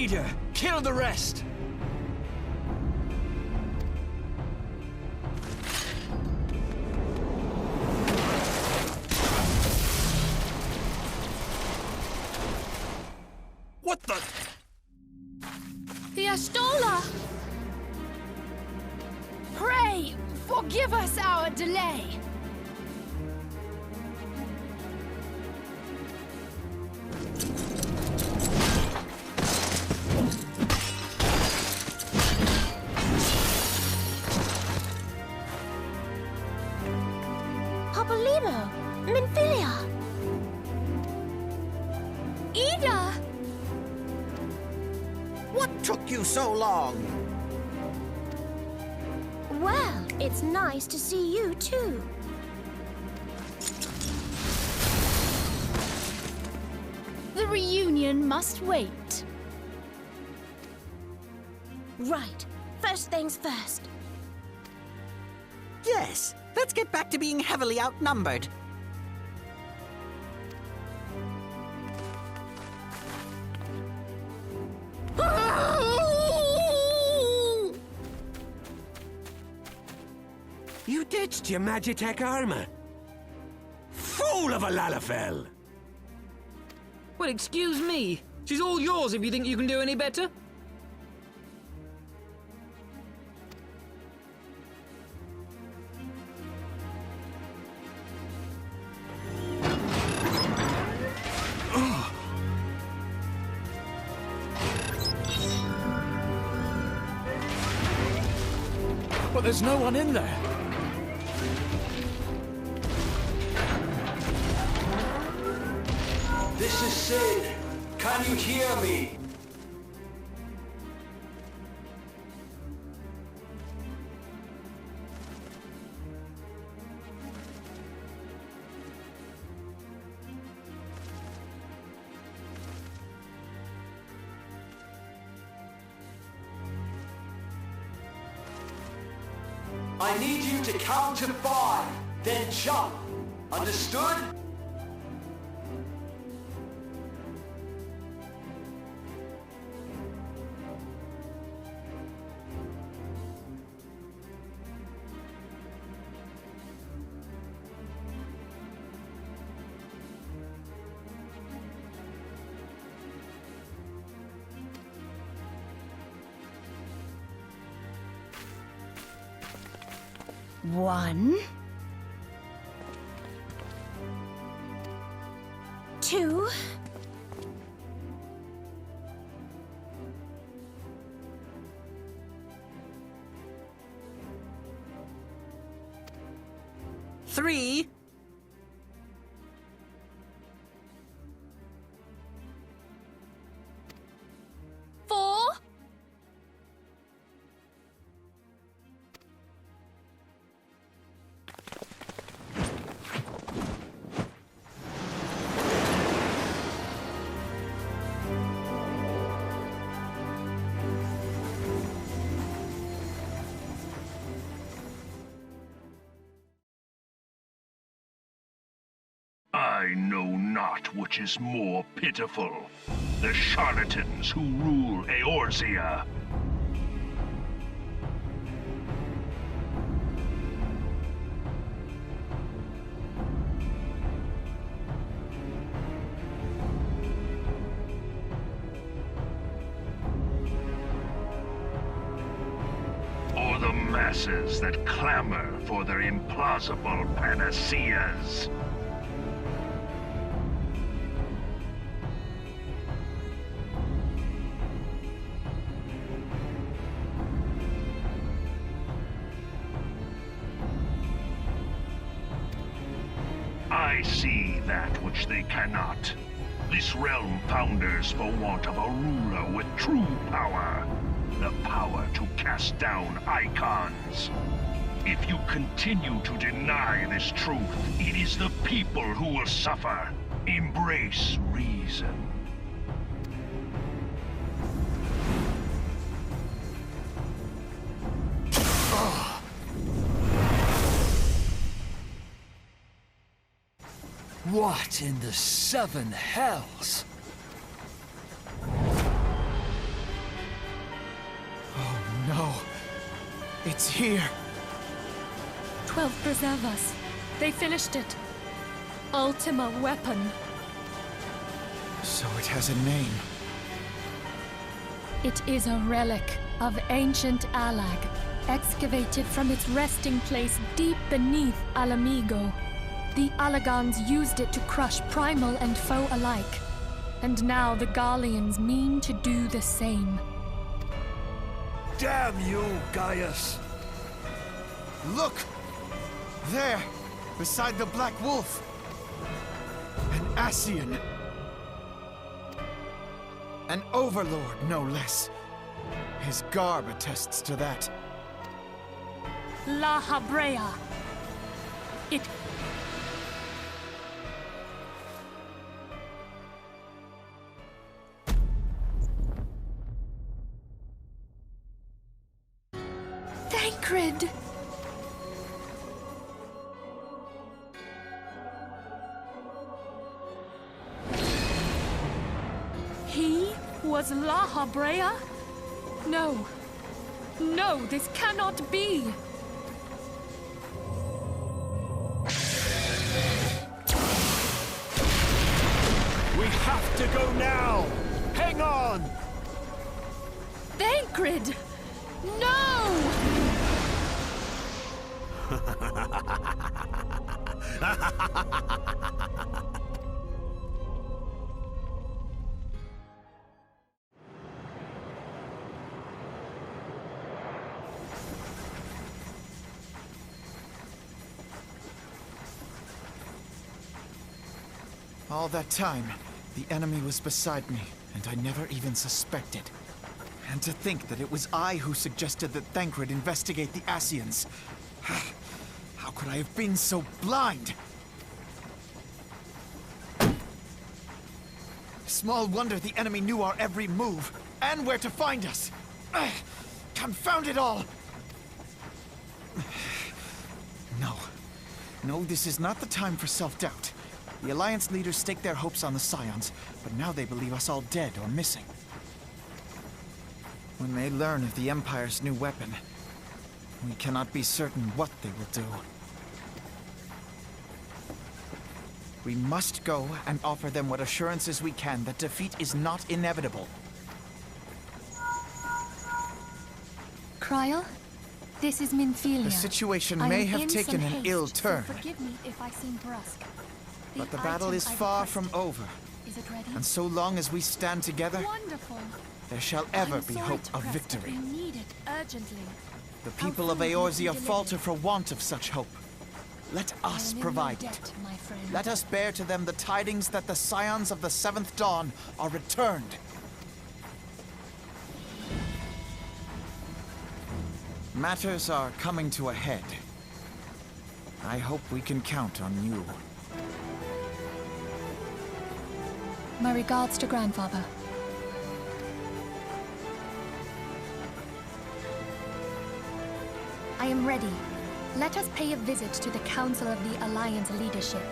leader! Kill the rest! What the? The Astola! Pray, forgive us our delay. Papolimo, Minfilia. Ida! What took you so long? Well, it's nice to see you too. The reunion must wait. Right. First things first. Yes, let's get back to being heavily outnumbered. You ditched your Magitech armor. Fool of a Lalafell! Well, excuse me. She's all yours if you think you can do any better. But there's no one in there. This is Sid. Can you hear me? I need you to count to 5, then jump. Understood? One, 2, 3, 4, I know not which is more pitiful, the charlatans who rule Eorzea, or the masses that clamor for their implausible panaceas. I see that which they cannot. This realm founders for want of a ruler with true power. The power to cast down icons. If you continue to deny this truth, it is the people who will suffer. Embrace reason. What in the seven hells? No. It's here. 12 preserve us. They finished it. Ultima weapon. So it has a name. It is a relic of ancient Alag, excavated from its resting place deep beneath Alamigo. The Alagans used it to crush primal and foe alike. And now the Garleans mean to do the same. Damn you, Gaius! Look! There! Beside the Black Wolf! An Ascian! An overlord, no less. His garb attests to that. La Habrea. It... Thancred! He was La Habrea? No. No, this cannot be! We have to go now! Hang on! Thancred! No! All that time, the enemy was beside me, and I never even suspected. And to think that it was I who suggested that Thancred investigate the Ascians. How could I have been so blind? Small wonder the enemy knew our every move, and where to find us. Confound it all! No. No, this is not the time for self-doubt. The Alliance leaders staked their hopes on the Scions, but now they believe us all dead or missing. When they learn of the Empire's new weapon, we cannot be certain what they will do. We must go and offer them what assurances we can that defeat is not inevitable. Kryl, this is Minfilia. The situation I may am have in taken some an haste, ill so turn, forgive me if I seem brusque. but the battle is far from over. Is it ready? And so long as we stand together, Wonderful. there shall ever I'm be sorry hope to of press, but victory. we need it urgently. The How people of soon will it be Eorzea delivered? falter for want of such hope. Let I us am in provide no it. debt, my friend. Let us bear to them the tidings that the Scions of the Seventh Dawn are returned. Matters are coming to a head. I hope we can count on you. My regards to grandfather. I am ready. Let us pay a visit to the Council of the Alliance leadership.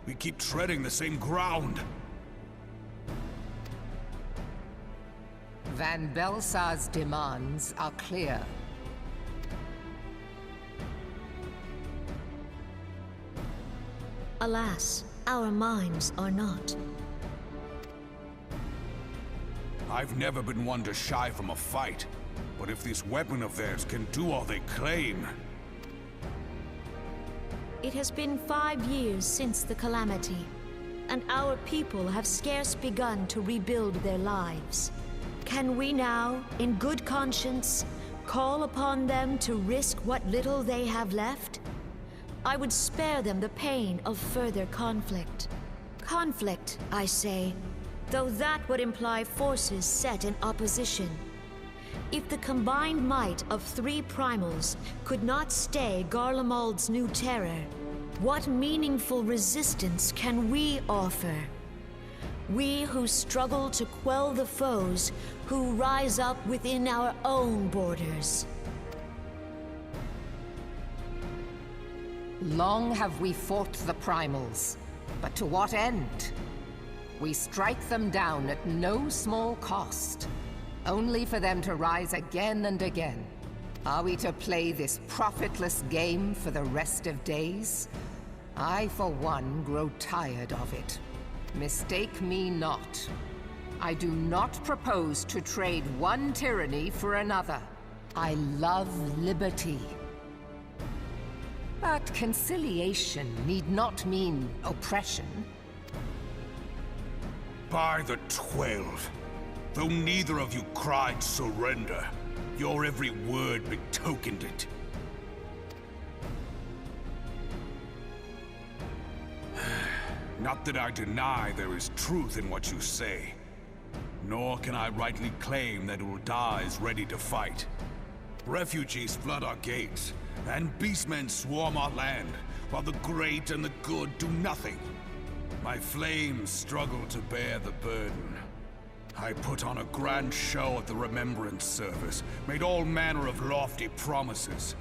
We keep treading the same ground. Van Belsar's demands are clear. Alas, our minds are not. I've never been one to shy from a fight, but if this weapon of theirs can do all they claim... It has been 5 years since the calamity, and our people have scarce begun to rebuild their lives. Can we now, in good conscience, call upon them to risk what little they have left? I would spare them the pain of further conflict. Conflict, I say, though that would imply forces set in opposition. If the combined might of 3 primals could not stay Garlemald's new terror, what meaningful resistance can we offer? We who struggle to quell the foes who rise up within our own borders. Long have we fought the primals, but to what end? We strike them down at no small cost, only for them to rise again and again. Are we to play this profitless game for the rest of days? I, for one, grow tired of it. Mistake me not. I do not propose to trade one tyranny for another. I love liberty. But conciliation need not mean oppression. By the 12, though neither of you cried surrender, your every word betokened it. Not that I deny there is truth in what you say, nor can I rightly claim that Ul'dah is ready to fight. Refugees flood our gates, and beastmen swarm our land, while the great and the good do nothing. My flames struggle to bear the burden. I put on a grand show at the Remembrance Service, made all manner of lofty promises.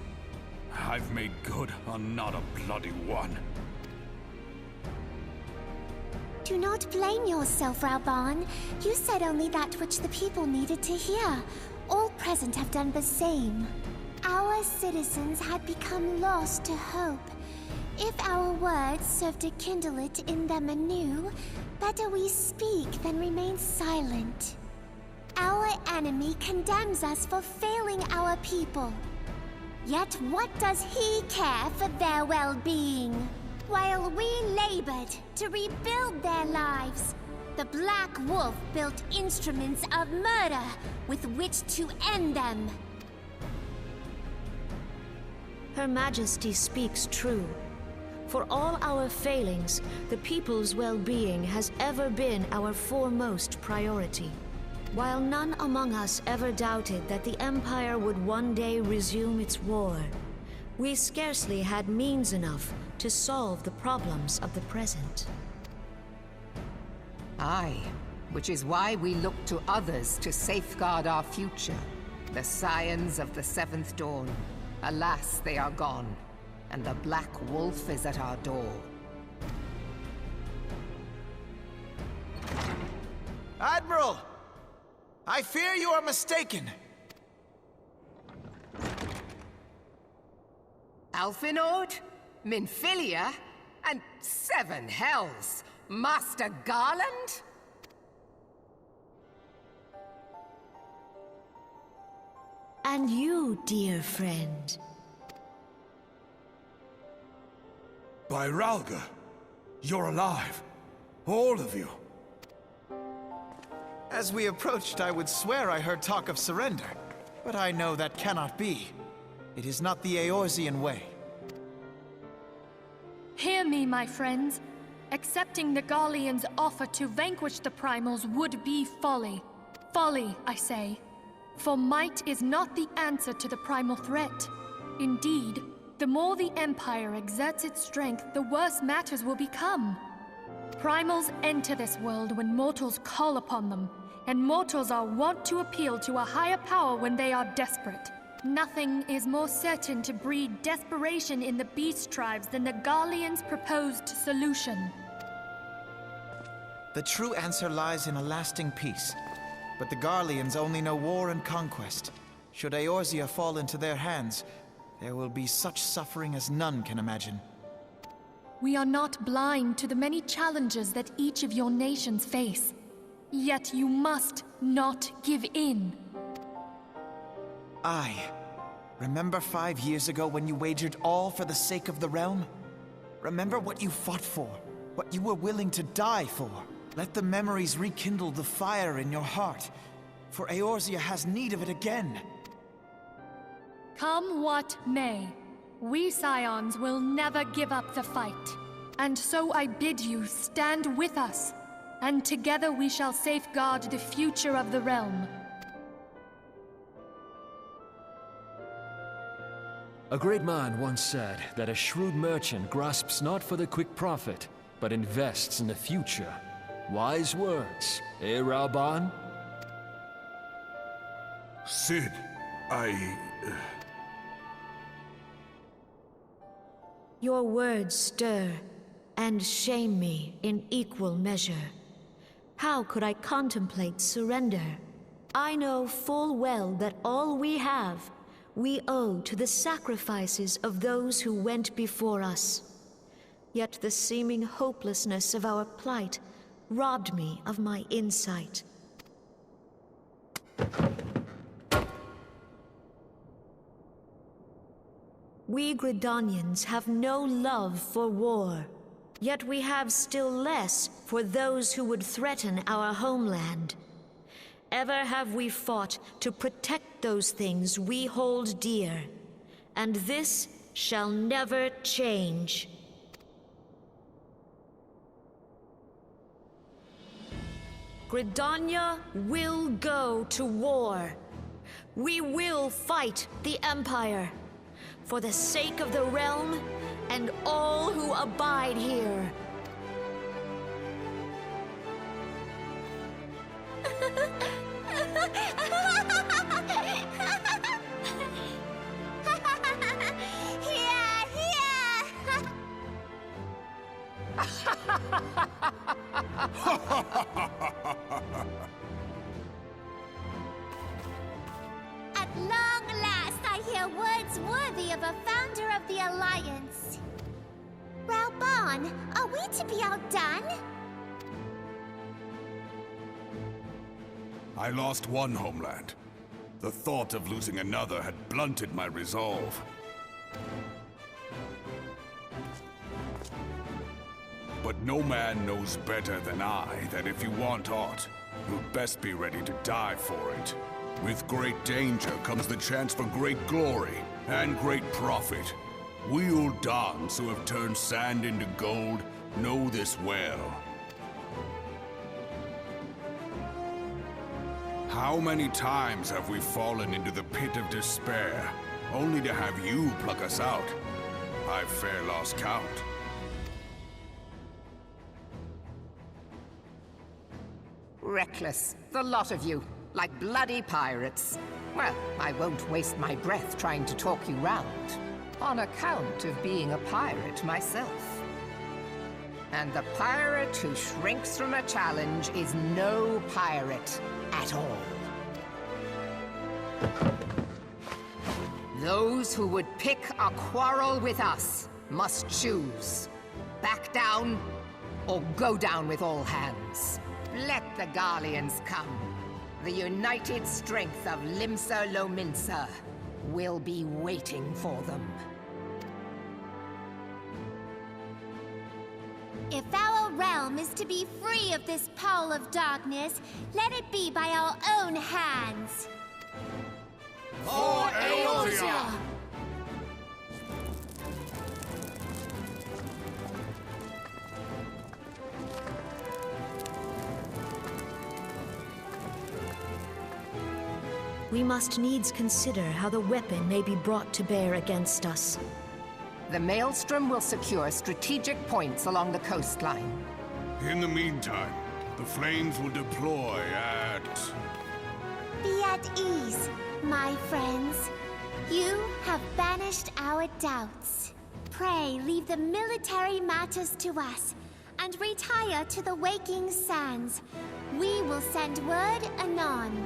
I've made good on not a bloody one. Do not blame yourself, Rauban. You said only that which the people needed to hear. All present have done the same. Our citizens had become lost to hope. If our words serve to kindle it in them anew, better we speak than remain silent. Our enemy condemns us for failing our people. Yet what does he care for their well-being? While we labored to rebuild their lives, the Black Wolf built instruments of murder with which to end them. Her Majesty speaks true. For all our failings, the people's well-being has ever been our foremost priority. While none among us ever doubted that the Empire would one day resume its war, we scarcely had means enough to solve the problems of the present. Aye, which is why we look to others to safeguard our future. The scions of the Seventh Dawn. Alas, they are gone, and the Black Wolf is at our door. Admiral! I fear you are mistaken. Alphinaud, Minfilia, and 7 hells! Master Garland? And you, dear friend. By Ralga, you're alive. All of you. As we approached, I would swear I heard talk of surrender, but I know that cannot be. It is not the Eorzean way. Hear me, my friends. Accepting the Garleans' offer to vanquish the Primals would be folly. Folly, I say. For might is not the answer to the primal threat. Indeed, the more the Empire exerts its strength, the worse matters will become. Primals enter this world when mortals call upon them, and mortals are wont to appeal to a higher power when they are desperate. Nothing is more certain to breed desperation in the beast tribes than the Garleans' proposed solution. The true answer lies in a lasting peace. But the Garleans only know war and conquest. Should Eorzea fall into their hands, there will be such suffering as none can imagine. We are not blind to the many challenges that each of your nations face. Yet you must not give in. Remember 5 years ago when you wagered all for the sake of the realm? Remember what you fought for, what you were willing to die for. Let the memories rekindle the fire in your heart, for Eorzea has need of it again. Come what may, we Scions will never give up the fight. And so I bid you stand with us, and together we shall safeguard the future of the realm. A great man once said that a shrewd merchant grasps not for the quick profit, but invests in the future. Wise words, eh, Raoban? Cid, Your words stir and shame me in equal measure. How could I contemplate surrender? I know full well that all we have, we owe to the sacrifices of those who went before us. Yet the seeming hopelessness of our plight robbed me of my insight. We Gridanians have no love for war, yet we have still less for those who would threaten our homeland. Ever have we fought to protect those things we hold dear, and this shall never change. Gridania will go to war. We will fight the Empire, for the sake of the realm and all who abide here. At long last, I hear words worthy of a founder of the Alliance. Raoban, are we to be outdone? I lost one homeland. The thought of losing another had blunted my resolve. But no man knows better than I that if you want aught, you'd best be ready to die for it. With great danger comes the chance for great glory and great profit. We Uldans who have turned sand into gold know this well. How many times have we fallen into the pit of despair, only to have you pluck us out? I've fair lost count. Reckless, the lot of you, like bloody pirates. Well, I won't waste my breath trying to talk you round, on account of being a pirate myself. And the pirate who shrinks from a challenge is no pirate at all. Those who would pick a quarrel with us must choose. Back down, or go down with all hands. Let the Garleans come. The united strength of Limsa Lominsa will be waiting for them. If our realm is to be free of this pall of darkness, let it be by our own hands. For Eorzea! We must needs consider how the weapon may be brought to bear against us. The Maelstrom will secure strategic points along the coastline. In the meantime, the flames will deploy at... Be at ease, my friends. You have banished our doubts. Pray leave the military matters to us, and retire to the waking sands. We will send word anon.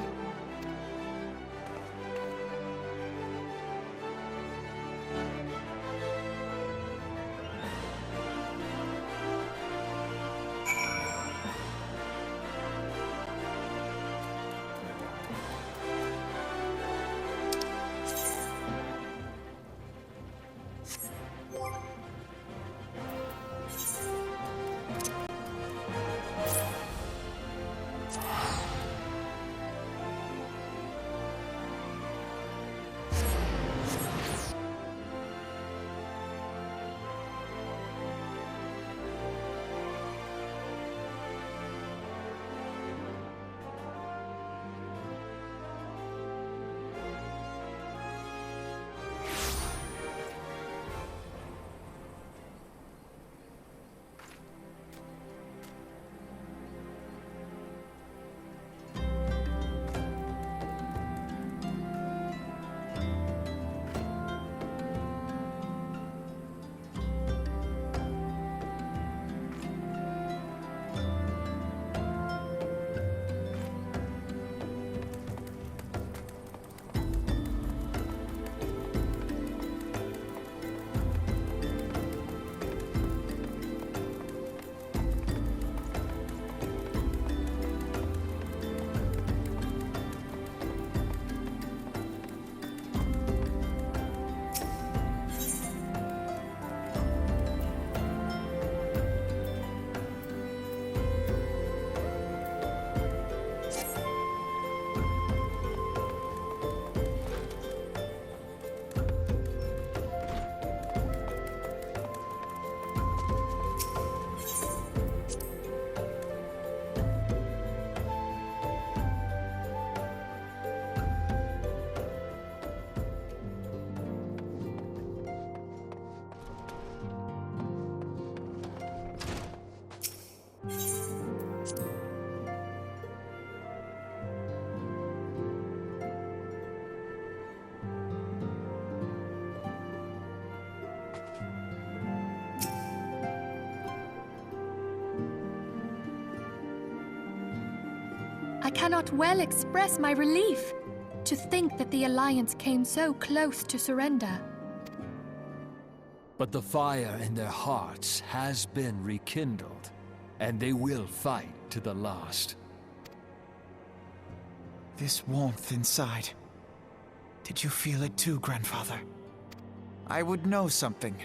I cannot well express my relief to think that the Alliance came so close to surrender. But the fire in their hearts has been rekindled, and they will fight to the last. This warmth inside. Did you feel it too, Grandfather? I would know something.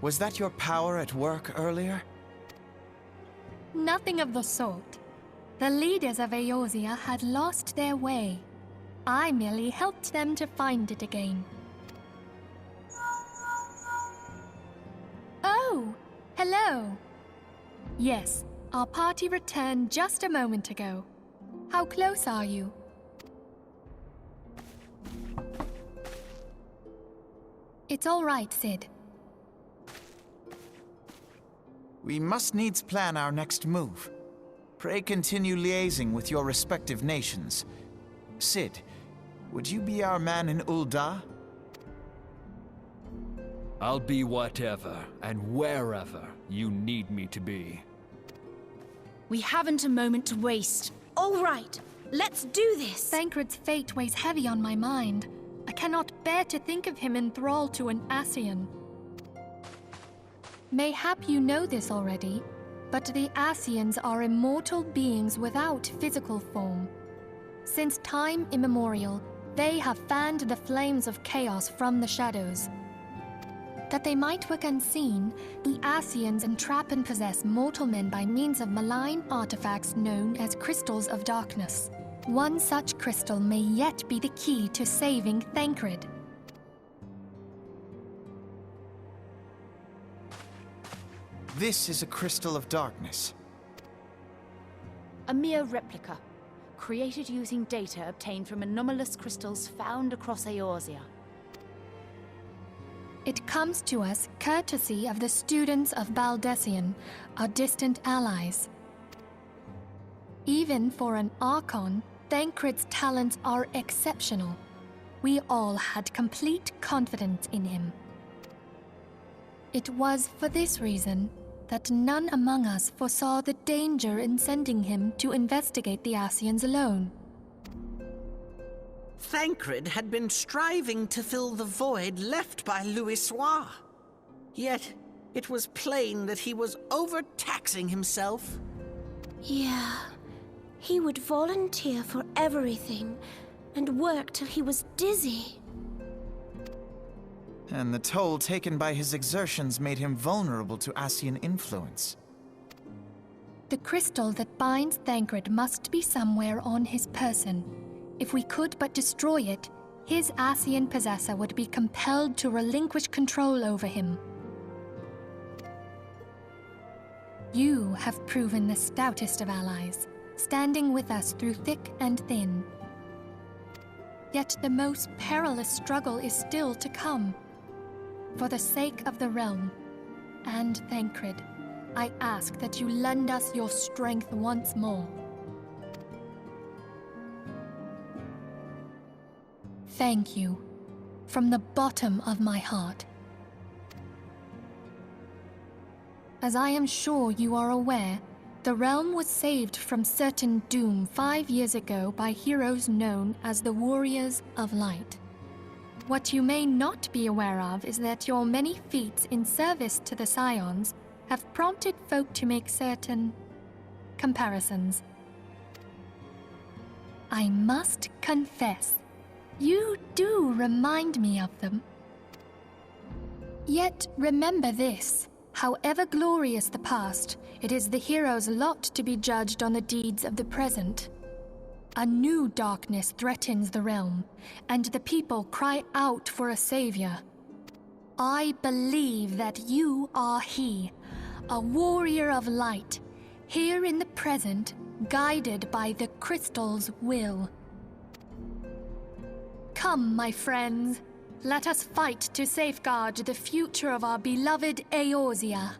Was that your power at work earlier? Nothing of the sort. The leaders of Eorzea had lost their way. I merely helped them to find it again. Oh, hello. Yes, our party returned just a moment ago. How close are you? It's all right, Sid. We must needs plan our next move. Pray continue liaising with your respective nations. Sid, would you be our man in Ul'dah? I'll be whatever and wherever you need me to be. We haven't a moment to waste. All right, let's do this! Thancred's fate weighs heavy on my mind. I cannot bear to think of him in thrall to an Ascian. Mayhap you know this already, but the Ascians are immortal beings without physical form. Since time immemorial, they have fanned the flames of chaos from the shadows. That they might work unseen, the Ascians entrap and possess mortal men by means of malign artifacts known as crystals of darkness. One such crystal may yet be the key to saving Thancred. This is a crystal of darkness. A mere replica, created using data obtained from anomalous crystals found across Eorzea. It comes to us courtesy of the students of Baldessian, our distant allies. Even for an Archon, Thancred's talents are exceptional. we all had complete confidence in him. It was for this reason that none among us foresaw the danger in sending him to investigate the Ascians alone. Thancred had been striving to fill the void left by Louisoix. Yet, it was plain that he was overtaxing himself. Yeah, he would volunteer for everything and work till he was dizzy. And the toll taken by his exertions made him vulnerable to Ascian influence. The crystal that binds Thancred must be somewhere on his person. If we could but destroy it, his Ascian possessor would be compelled to relinquish control over him. You have proven the stoutest of allies, standing with us through thick and thin. Yet the most perilous struggle is still to come. For the sake of the realm, and Thancred, I ask that you lend us your strength once more. Thank you, from the bottom of my heart. As I am sure you are aware, the realm was saved from certain doom 5 years ago by heroes known as the Warriors of Light. What you may not be aware of is that your many feats in service to the Scions have prompted folk to make certain comparisons. I must confess, you do remind me of them. Yet remember this, however glorious the past, it is the hero's lot to be judged on the deeds of the present. A new darkness threatens the realm, and the people cry out for a savior. I believe that you are he, a warrior of light, here in the present, guided by the crystal's will. Come, my friends, let us fight to safeguard the future of our beloved Eorzea.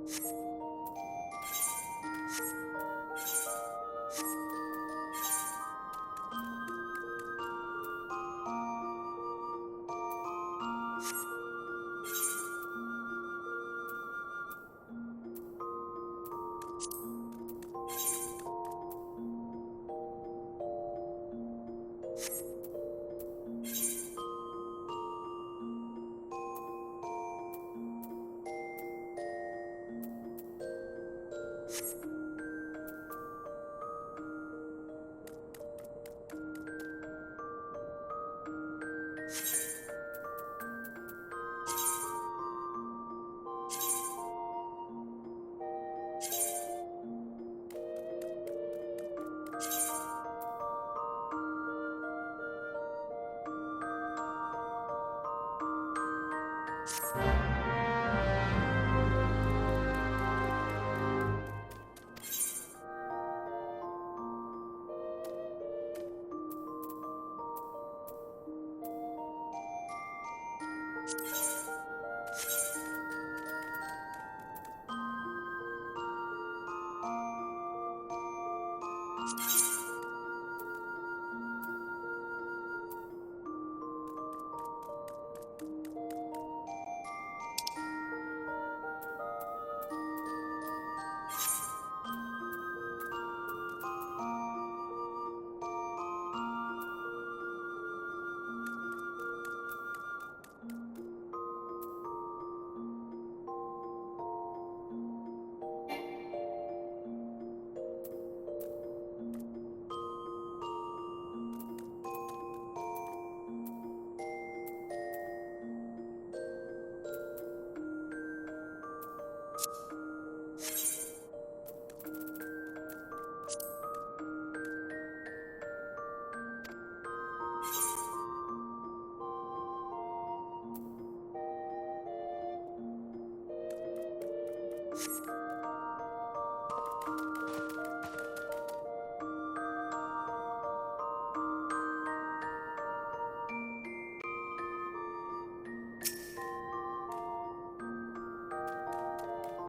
You